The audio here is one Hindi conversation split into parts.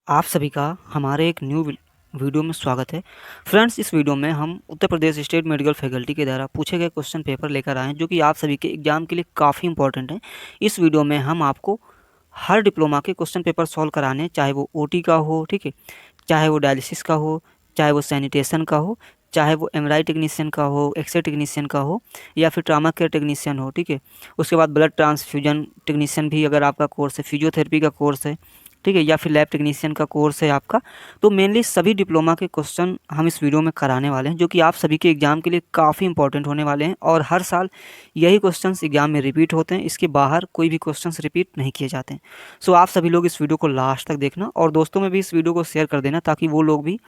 आप सभी का हमारे एक न्यू वीडियो में स्वागत है। फ्रेंड्स, इस वीडियो में हम Uttar Pradesh state medical faculty के द्वारा पूछे गए क्वेश्चन पेपर लेकर आए हैं जो कि आप सभी के एग्जाम के लिए काफ़ी इंपॉर्टेंट हैं। इस वीडियो में हम आपको हर डिप्लोमा के क्वेश्चन पेपर सॉल्व कराने, चाहे वो ओटी का हो, ठीक है, चाहे वो डायलिसिस का हो, चाहे वो सैनिटेशन का हो, चाहे वो एमआरआई टेक्नीशियन का हो, एक्सरे टेक्नीशियन का हो, या फिर ट्रामा केयर टेक्नीशियन हो, ठीक है। उसके बाद ब्लड ट्रांसफ्यूजन टेक्नीशियन भी अगर आपका कोर्स है, फिजियोथेरेपी का कोर्स है, ठीक है, या फिर लैब टेक्नीशियन का कोर्स है आपका, तो मेनली सभी डिप्लोमा के क्वेश्चन हम इस वीडियो में कराने वाले हैं जो कि आप सभी के एग्जाम के लिए काफ़ी इंपॉर्टेंट होने वाले हैं। और हर साल यही क्वेश्चंस एग्जाम में रिपीट होते हैं, इसके बाहर कोई भी क्वेश्चंस रिपीट नहीं किए जाते हैं। सो आप सभी लोग इस वीडियो को लास्ट तक देखना और दोस्तों में भी इस वीडियो को शेयर कर देना ताकि वो लोग भी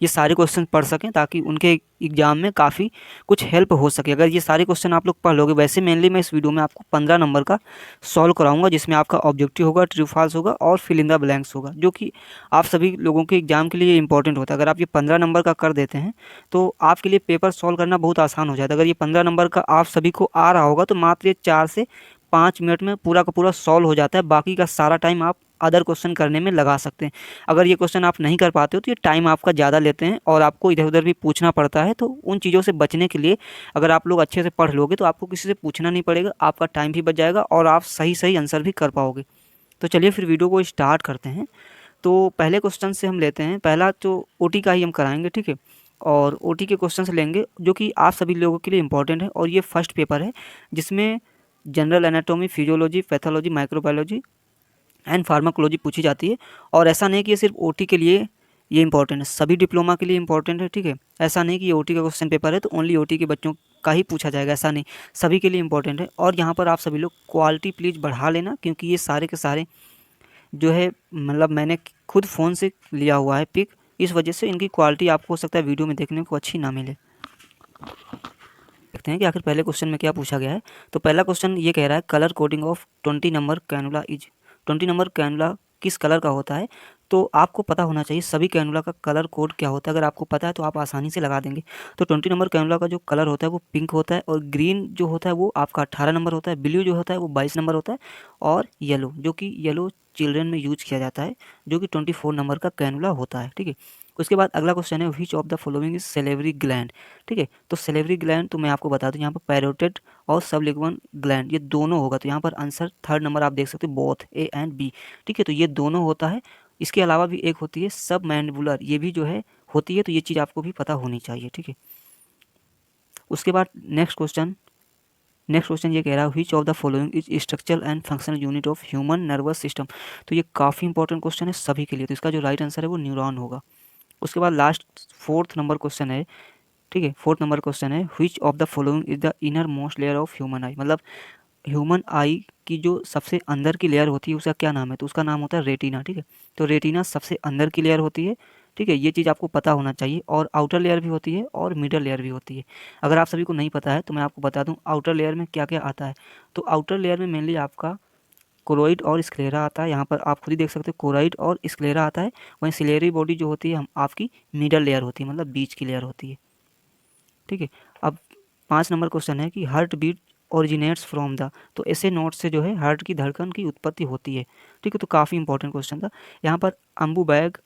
ये सारे क्वेश्चन पढ़ सकें, ताकि उनके एग्जाम में काफ़ी कुछ हेल्प हो सके। अगर ये सारे क्वेश्चन आप लोग पढ़ लोगे, वैसे मेनली मैं इस वीडियो में आपको 15 नंबर का सॉल्व कराऊंगा जिसमें आपका ऑब्जेक्टिव होगा, ट्रू फॉल्स होगा और फिल इन द ब्लैंक्स होगा, जो कि आप सभी लोगों के एग्जाम के लिए इंपॉर्टेंट होता है। अगर आप ये 15 नंबर का कर देते हैं तो आपके लिए पेपर सॉल्व करना बहुत आसान हो जाता है। अगर ये 15 नंबर का आप सभी को आ रहा होगा तो मात्र ये 4 से 5 मिनट में पूरा का पूरा सॉल्व हो जाता है। बाकी का सारा टाइम आप अदर क्वेश्चन करने में लगा सकते हैं। अगर ये क्वेश्चन आप नहीं कर पाते हो तो ये टाइम आपका ज़्यादा लेते हैं और आपको इधर उधर भी पूछना पड़ता है। तो उन चीज़ों से बचने के लिए अगर आप लोग अच्छे से पढ़ लोगे तो आपको किसी से पूछना नहीं पड़ेगा, आपका टाइम भी बच जाएगा और आप सही सही आंसर भी कर पाओगे। तो चलिए फिर वीडियो को स्टार्ट करते हैं। तो पहले क्वेश्चन से हम लेते हैं। पहला तो ओटी का ही हम कराएंगे, ठीक है, और ओटी के क्वेश्चन लेंगे जो कि आप सभी लोगों के लिए इंपॉर्टेंट है। और ये फर्स्ट पेपर है जिसमें general anatomy, physiology, pathology, microbiology and pharmacology पूछी जाती है। और ऐसा नहीं कि ये सिर्फ ओटी के लिए ये इंपॉर्टेंट है, सभी डिप्लोमा के लिए इंपॉर्टेंट है, ठीक है। ऐसा नहीं कि ये ओटी का क्वेश्चन पेपर है तो ओनली ओटी के बच्चों का ही पूछा जाएगा, ऐसा नहीं, सभी के लिए इंपॉर्टेंट है। और यहाँ पर आप सभी लोग क्वालिटी प्लीज़ बढ़ा लेना, क्योंकि ये सारे के सारे जो है, मतलब मैंने खुद फ़ोन से लिया हुआ है पिक, इस वजह से इनकी क्वालिटी आपको हो सकता है वीडियो में देखने को अच्छी ना मिले। देखते हैं कि आखिर पहले क्वेश्चन में क्या पूछा गया है। तो पहला क्वेश्चन ये कह रहा है colour coding of 20 number cannula is, 20 number cannula किस कलर का होता है। तो आपको पता होना चाहिए सभी कैनुला का कलर कोड क्या होता है। अगर आपको पता है तो आप आसानी से लगा देंगे। तो 20 नंबर कैनुला का जो कलर होता है वो पिंक होता है, और ग्रीन जो होता है वो आपका 18 नंबर होता है, ब्लू जो होता है वो 22 नंबर होता है, और येलो जो कि येलो चिल्ड्रन में यूज किया जाता है, जो कि 24 नंबर का कैनुला होता है, ठीक है। उसके बाद अगला क्वेश्चन है which of the following is salivary gland, ठीक है। तो सेलेवरी ग्लैंड तो मैं आपको बता दूं यहाँ पर पैरोटिड और सबलिंगुअल ग्लैंड ये दोनों होगा। तो यहाँ पर आंसर थर्ड नंबर आप देख सकते हो, बोथ ए एंड बी, ठीक है। तो ये दोनों होता है। इसके अलावा भी एक होती है सब मैंडिबुलर, ये भी जो है होती है, तो ये चीज़ आपको भी पता होनी चाहिए, ठीक है। उसके बाद नेक्स्ट क्वेश्चन ये कह रहा है which of the following is structural and functional unit of human nervous system. तो ये काफ़ी इंपॉर्टेंट क्वेश्चन है सभी के लिए, तो इसका जो राइट आंसर है वो न्यूरॉन होगा। उसके बाद लास्ट फोर्थ नंबर क्वेश्चन है, ठीक है, फोर्थ नंबर क्वेश्चन है which of the following is the inner most layer of human आई। मतलब ह्यूमन आई की जो सबसे अंदर की लेयर होती है उसका क्या नाम है। तो उसका नाम होता है रेटिना, ठीक है। तो रेटिना सबसे अंदर की लेयर होती है, ठीक है, ये चीज़ आपको पता होना चाहिए। और आउटर लेयर भी होती है और मिडल लेयर भी होती है। अगर आप सभी को नहीं पता है तो मैं आपको बता दूं आउटर लेयर में क्या क्या आता है। तो आउटर लेयर में मेनली आपका कोरोइड और स्क्लेरा आता है। यहाँ पर आप खुद ही देख सकते हो कोरोइड और स्क्लेरा आता है। वहीं सिलेरी बॉडी जो होती है हम आपकी मिडल लेयर होती है, मतलब बीच की लेयर होती है, ठीक है। अब 5 नंबर क्वेश्चन है कि heartbeat originates from the, तो ऐसे नोट से जो है हार्ट की धड़कन की उत्पत्ति होती है, ठीक है। तो काफ़ी इंपॉर्टेंट क्वेश्चन था। यहाँ पर अम्बू बैग,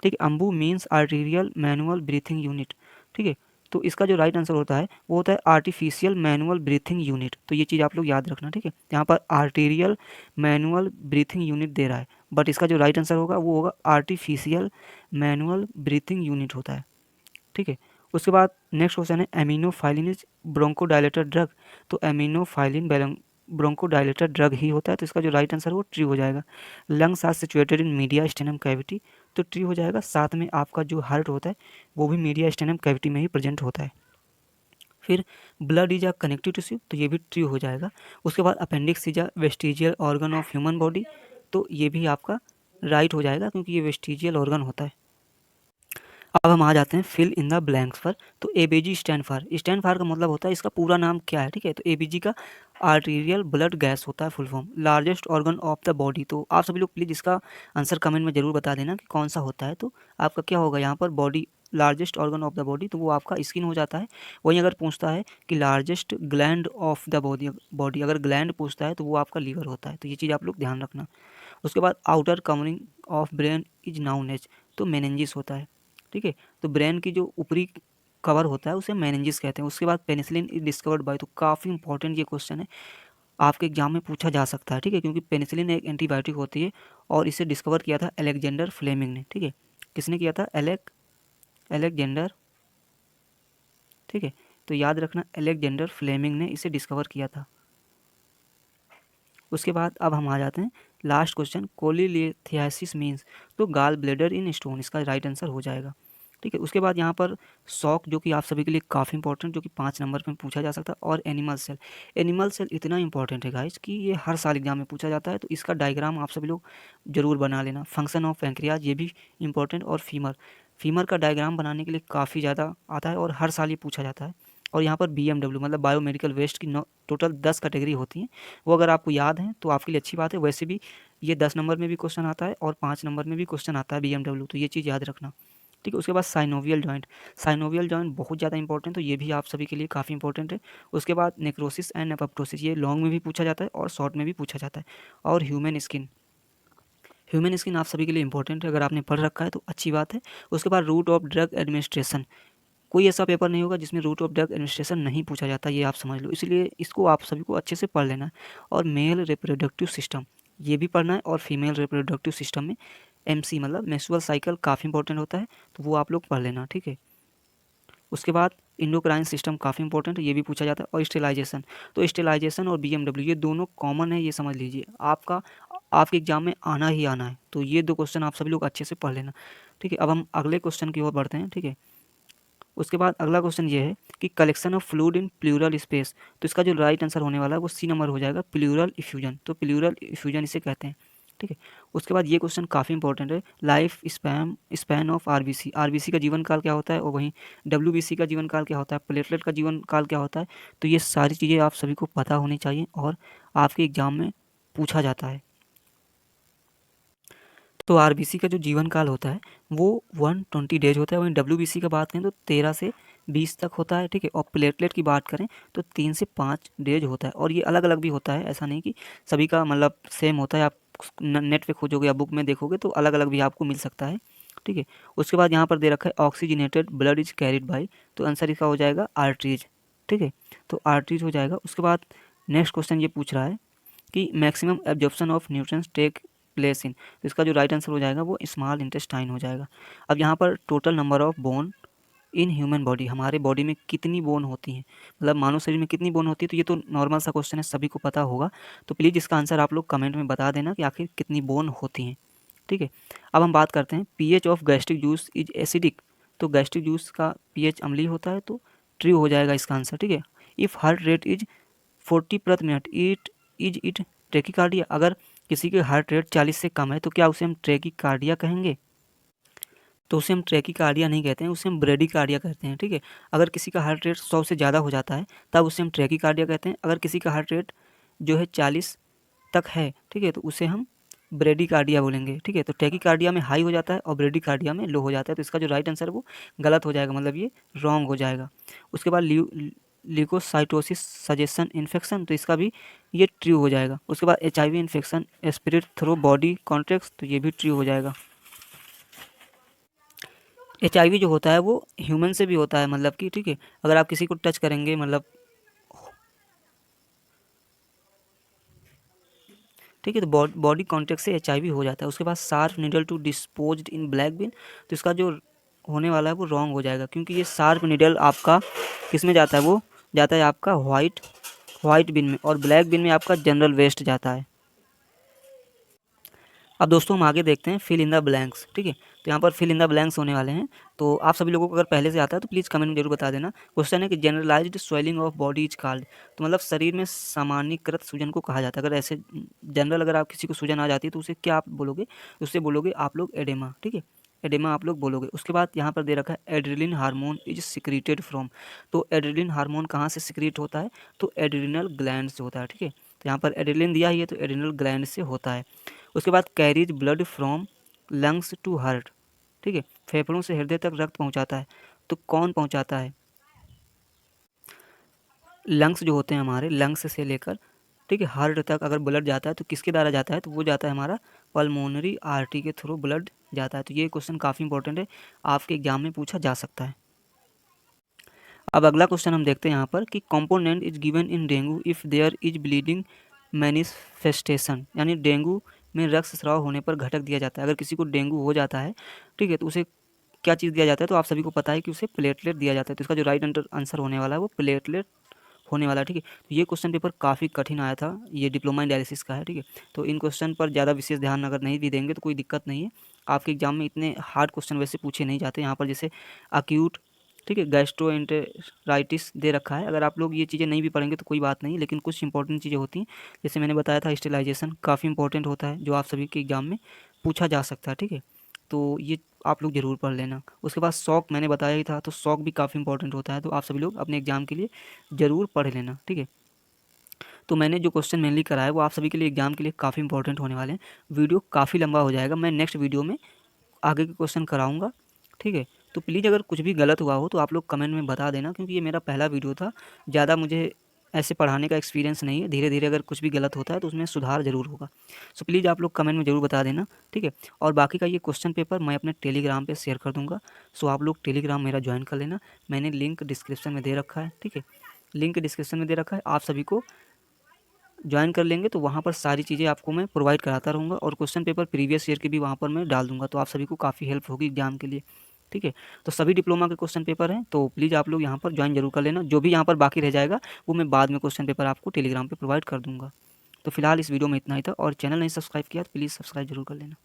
ठीक है, Ambu means arterial manual breathing unit, ठीक है। तो इसका जो राइट आंसर होता है वो होता है आर्टिफिशियल मैनुअल ब्रीथिंग यूनिट। तो ये चीज़ आप लोग याद रखना, ठीक है। यहाँ पर आर्टीरियल मैनुअल ब्रीथिंग यूनिट दे रहा है, बट इसका जो राइट आंसर होगा वो होगा आर्टिफिशियल मैनुअल ब्रीथिंग यूनिट होता है, ठीक है। उसके बाद नेक्स्ट क्वेश्चन है एमिनोफाइलिन इज ब्रोंकोडायलेटर ड्रग। तो एमिनोफाइलिन ब्रोंकोडायलेटर ड्रग ही होता है, तो इसका जो राइट आंसर है वो ट्री हो जाएगा। Lungs are situated in mediastinum cavity, तो ट्री हो जाएगा। साथ में आपका जो हार्ट होता है वो भी मीडिया स्टेनम कैविटी में ही प्रेजेंट होता है। फिर blood is a connective tissue, तो ये भी ट्री हो जाएगा। उसके बाद appendix is a vestigial organ of human body, तो ये भी आपका राइट हो जाएगा क्योंकि ये वेस्टिजियल ऑर्गन होता है। अब हम आ जाते हैं फिल इन द ब्लैंक्स पर। तो एबीजी स्टैंड फॉर का मतलब होता है इसका पूरा नाम क्या है, ठीक है। तो एबीजी का आर्टीरियल ब्लड गैस होता है full form. Largest organ of the body, तो आप सभी लोग प्लीज़ इसका आंसर कमेंट में जरूर बता देना कि कौन सा होता है। तो आपका क्या होगा यहाँ पर body largest organ of the body, तो वो आपका स्किन हो जाता है। वहीं अगर पूछता है कि largest gland of the body, अगर ग्लैंड पूछता है तो वो आपका लीवर होता है। तो ये चीज़ आप लोग ध्यान रखना। उसके बाद outer covering of brain is known as, तो मेनिंजिस होता है, ठीक है। तो ब्रेन की जो ऊपरी कवर होता है उसे मेनिंजिस कहते हैं। उसके बाद पेनिसिलिन इज डिस्कवर्ड बाय, तो काफ़ी इंपॉर्टेंट ये क्वेश्चन है, आपके एग्जाम में पूछा जा सकता है, ठीक है, क्योंकि पेनिसिलिन एक एंटीबायोटिक होती है और इसे डिस्कवर किया था अलेक्जेंडर फ्लेमिंग ने, ठीक है। किसने किया था? अलेक्जेंडर, ठीक है। तो याद रखना अलेक्जेंडर फ्लेमिंग ने इसे डिस्कवर किया था। उसके बाद अब हम आ जाते हैं लास्ट क्वेश्चन, कोलीलिथियासिस मीन्स, तो गाल ब्लेडर इन स्टोन, इसका राइट आंसर हो जाएगा, ठीक है। उसके बाद यहाँ पर शॉक, जो कि आप सभी के लिए काफ़ी इंपॉर्टेंट, जो कि 5 नंबर में पूछा जा सकता है, और एनिमल सेल। एनिमल सेल इतना इंपॉर्टेंट है गाइस कि ये हर साल एग्जाम में पूछा जाता है, तो इसका डायग्राम आप सभी लोग जरूर बना लेना। फंक्शन ऑफ पैंक्रियाज, ये भी इंपॉर्टेंट, और फीमर का डायग्राम बनाने के लिए काफ़ी ज़्यादा आता है और हर साल ये पूछा जाता है। और यहाँ पर BMW मतलब बायोमेडिकल वेस्ट की टोटल 10 कैटेगरी होती हैं, वो अगर आपको याद हैं तो आपके लिए अच्छी बात है। वैसे भी ये 10 नंबर में भी क्वेश्चन आता है और 5 नंबर में भी क्वेश्चन आता है BMW, तो ये चीज़ याद रखना, ठीक है। उसके बाद साइनोवियल जॉइंट, साइनोवियल जॉइंट बहुत ज़्यादा इंपॉर्टेंट, तो ये भी आप सभी के लिए काफ़ी इंपॉर्टेंट है। उसके बाद नेक्रोसिस एंड एपोप्टोसिस, ये लॉन्ग में भी पूछा जाता है और शॉर्ट में भी पूछा जाता है। और ह्यूमन स्किन आप सभी के लिए इंपॉर्टेंट है, अगर आपने पढ़ रखा है तो अच्छी बात है। उसके बाद रूट ऑफ ड्रग एडमिनिस्ट्रेशन, कोई ऐसा पेपर नहीं होगा जिसमें रूट ऑफ ड्रग एडमिनिस्ट्रेशन नहीं पूछा जाता, ये आप समझ लो, इसलिए इसको आप सभी को अच्छे से पढ़ लेना है। और मेल रिप्रोडक्टिव सिस्टम, ये भी पढ़ना है, और फीमेल रिप्रोडक्टिव सिस्टम में MC मतलब मेंस्ट्रुअल साइकिल काफ़ी इंपॉर्टेंट होता है, तो वो आप लोग पढ़ लेना, ठीक है। उसके बाद इंडोक्राइन सिस्टम काफ़ी इंपॉर्टेंट है, ये भी पूछा जाता है। और स्टेलाइजेशन, तो स्टेलाइजेशन और BMW ये दोनों कॉमन है, ये समझ लीजिए, आपके एग्जाम में आना ही आना है, तो ये 2 क्वेश्चन आप सभी लोग अच्छे से पढ़ लेना, ठीक है। अब हम अगले क्वेश्चन की ओर बढ़ते हैं, ठीक है। उसके बाद अगला क्वेश्चन ये है कि collection of fluid in plural space, तो इसका जो राइट आंसर होने वाला है वो C नंबर हो जाएगा, प्लूरल इफ्यूजन, तो प्लूरल इफ्यूजन इसे कहते हैं, ठीक है। उसके बाद ये क्वेश्चन काफ़ी इंपॉर्टेंट है, लाइफ स्पैन ऑफ आरबीसी का जीवन काल क्या होता है, और वहीं WBC का जीवन काल क्या होता है, प्लेटलेट का जीवन काल क्या होता है, तो ये सारी चीज़ें आप सभी को पता होनी चाहिए और आपके एग्जाम में पूछा जाता है। तो आरबीसी का जो जीवन काल होता है वो 120 डेज होता है, वहीं WBC का बात करें तो 13 से 20 तक होता है, ठीक है। और प्लेटलेट की बात करें तो 3 से 5 डेज होता है, और ये अलग अलग भी होता है, ऐसा नहीं कि सभी का मतलब सेम होता है। आप नेट पे खोजोगे या बुक में देखोगे तो अलग अलग भी आपको मिल सकता है, ठीक है। उसके बाद यहाँ पर दे रखा है oxygenated blood is carried by, तो आंसर इसका हो जाएगा आर्टरीज, ठीक है, तो आर्टरीज हो जाएगा। उसके बाद नेक्स्ट क्वेश्चन ये पूछ रहा है कि maximum absorption of nutrients take place in, तो इसका जो राइट आंसर हो जाएगा वो स्मॉल इंटेस्टाइन हो जाएगा। अब यहाँ पर total number of bone in human body, हमारे बॉडी में कितनी बोन होती हैं, मतलब मानव शरीर में कितनी बोन होती है, तो ये तो नॉर्मल सा क्वेश्चन है, सभी को पता होगा, तो प्लीज़ इसका आंसर आप लोग कमेंट में बता देना कि आखिर कितनी बोन होती हैं, ठीक है। अब हम बात करते हैं pH of gastric juice is acidic, तो गैस्ट्रिक जूस का pH अम्लीय होता है, तो ट्रू हो जाएगा इसका आंसर, ठीक है। इफ़ हार्ट रेट इज 40 प्रति मिनट इट ट्रेकिकार्डिया, अगर किसी के हार्ट रेट 40 से कम है तो क्या उसे हम ट्रेकिकार्डिया कहेंगे, तो उसे हम ट्रेकिकार्डिया नहीं कहते हैं, उसे हम ब्रेडिकार्डिया कहते हैं, ठीक है। अगर किसी का हार्ट रेट 100 से ज़्यादा हो जाता है तब उसे हम ट्रेकिकार्डिया कहते हैं, अगर किसी का हार्ट रेट जो है 40 तक है, ठीक है, तो उसे हम ब्रेडिकार्डिया बोलेंगे, ठीक है। तो ट्रेकिकार्डिया में हाई हो जाता है और ब्रेडिकार्डिया में लो हो जाता है, तो इसका जो राइट आंसर है वो गलत हो जाएगा, मतलब ये रॉन्ग हो जाएगा। उसके बाद ल्यूकोसाइटोसिस सजेशन इन्फेक्शन, तो इसका भी ये ट्रू हो जाएगा। उसके बाद HIV infection spirit through body contracts, तो ये भी ट्रू हो जाएगा। HIV जो होता है वो ह्यूमन से भी होता है, मतलब कि ठीक है, अगर आप किसी को टच करेंगे मतलब, ठीक है, तो बॉडी कॉन्टैक्ट से HIV हो जाता है। उसके बाद sharp needle to disposed in black bin, तो इसका जो होने वाला है वो रॉन्ग हो जाएगा, क्योंकि ये शार्प नीडल आपका किस में जाता है, वो जाता है आपका वाइट बिन में, और ब्लैक बिन में आपका जनरल वेस्ट जाता है। अब दोस्तों हम आगे देखते हैं फिल इन द ब्लैंक्स, ठीक है। तो यहाँ पर फिल इन द ब्लैंक्स होने वाले हैं, तो आप सभी लोगों को अगर पहले से आता है तो प्लीज़ कमेंट में जरूर बता देना। क्वेश्चन है कि generalised swelling of body is called, तो मतलब शरीर में सामान्यकृत सूजन को कहा जाता है। अगर ऐसे जनरल अगर आप किसी को सूजन आ जाती है तो उसे क्या आप बोलोगे, उससे बोलोगे आप लोग एडेमा, ठीक है, एडेमा आप लोग बोलोगे। उसके बाद यहाँ पर दे रखा है adrenaline hormone is secreted from, तो एड्रिलिन हार्मोन कहाँ से सिक्रीट होता है, तो एड्रिनल ग्लैंड से होता है, ठीक है। तो यहाँ पर एड्रिलिन दिया ही है तो एड्रिनल ग्लैंड से होता है। उसके बाद carries blood from lungs to heart, ठीक है, फेफड़ों से हृदय तक रक्त पहुंचाता है, तो कौन पहुंचाता है, लंग्स जो होते हैं हमारे, लंग्स से लेकर ठीक है हार्ट तक अगर ब्लड जाता है तो किसके द्वारा जाता है, तो वो जाता है हमारा पल्मोनरी आर्टरी के थ्रू ब्लड जाता है। तो ये क्वेश्चन काफ़ी इंपॉर्टेंट है, आपके एग्जाम में पूछा जा सकता है। अब अगला क्वेश्चन हम देखते हैं यहाँ पर कि component is given in dengue if there is bleeding manifestation, यानी डेंगू में रक्तस्राव होने पर घटक दिया जाता है। अगर किसी को डेंगू हो जाता है, ठीक है, तो उसे क्या चीज़ दिया जाता है? तो आप सभी को पता है कि उसे प्लेटलेट दिया जाता है। तो इसका जो राइट आंसर होने वाला है वो प्लेटलेट होने वाला है, ठीक है। तो ये क्वेश्चन पेपर काफ़ी कठिन आया था, ये डिप्लोमा इन डायलिसिस का है, ठीक है। तो इन क्वेश्चन पर ज़्यादा विशेष ध्यान अगर नहीं भी देंगे तो कोई दिक्कत नहीं है, आपके एग्जाम में इतने हार्ड क्वेश्चन वैसे पूछे नहीं जाते। यहाँ पर जैसे अक्यूट, ठीक है, गैस्ट्रोएंटेराइटिस दे रखा है, अगर आप लोग ये चीज़ें नहीं भी पढ़ेंगे तो कोई बात नहीं, लेकिन कुछ इंपॉर्टेंट चीज़ें होती हैं, जैसे मैंने बताया था स्टेलाइजेशन काफ़ी इंपॉर्टेंट होता है, जो आप सभी के एग्जाम में पूछा जा सकता है, ठीक है। तो ये आप लोग ज़रूर पढ़ लेना। उसके बाद शॉक मैंने बताया ही था, तो शॉक भी काफ़ी इंपॉर्टेंट होता है, तो आप सभी लोग अपने एग्जाम के लिए ज़रूर पढ़ लेना, ठीक है। तो मैंने जो क्वेश्चन मेनली करा है वो आप सभी के लिए एग्जाम के लिए काफ़ी इंपॉर्टेंट होने वाले हैं। वीडियो काफ़ी लंबा हो जाएगा, मैं नेक्स्ट वीडियो में आगे के क्वेश्चन कराऊंगा, ठीक है। तो प्लीज़ अगर कुछ भी गलत हुआ हो तो आप लोग कमेंट में बता देना, क्योंकि ये मेरा पहला वीडियो था, ज़्यादा मुझे ऐसे पढ़ाने का एक्सपीरियंस नहीं है। धीरे धीरे अगर कुछ भी गलत होता है तो उसमें सुधार ज़रूर होगा। सो प्लीज़ आप लोग कमेंट में ज़रूर बता देना, ठीक है। और बाकी का ये क्वेश्चन पेपर मैं अपने टेलीग्राम पे शेयर कर दूंगा, सो आप लोग टेलीग्राम मेरा ज्वाइन कर लेना, मैंने लिंक डिस्क्रिप्शन में दे रखा है, ठीक है। लिंक डिस्क्रिप्शन में दे रखा है, आप सभी को ज्वाइन कर लेंगे तो वहाँ पर सारी चीज़ें आपको मैं प्रोवाइड कराता रहूँगा, और क्वेश्चन पेपर प्रीवियस ईयर के भी वहाँ पर मैं डाल दूँगा, तो आप सभी को काफ़ी हेल्प होगी एग्जाम के लिए, ठीक है। तो सभी डिप्लोमा के क्वेश्चन पेपर हैं, तो प्लीज़ आप लोग यहाँ पर ज्वाइन जरूर कर लेना। जो भी यहाँ पर बाकी रह जाएगा वो मैं बाद में क्वेश्चन पेपर आपको टेलीग्राम पर प्रोवाइड कर दूँगा। तो फिलहाल इस वीडियो में इतना ही था, और चैनल नहीं सब्सक्राइब किया तो प्लीज़ सब्सक्राइब जरूर कर लेना।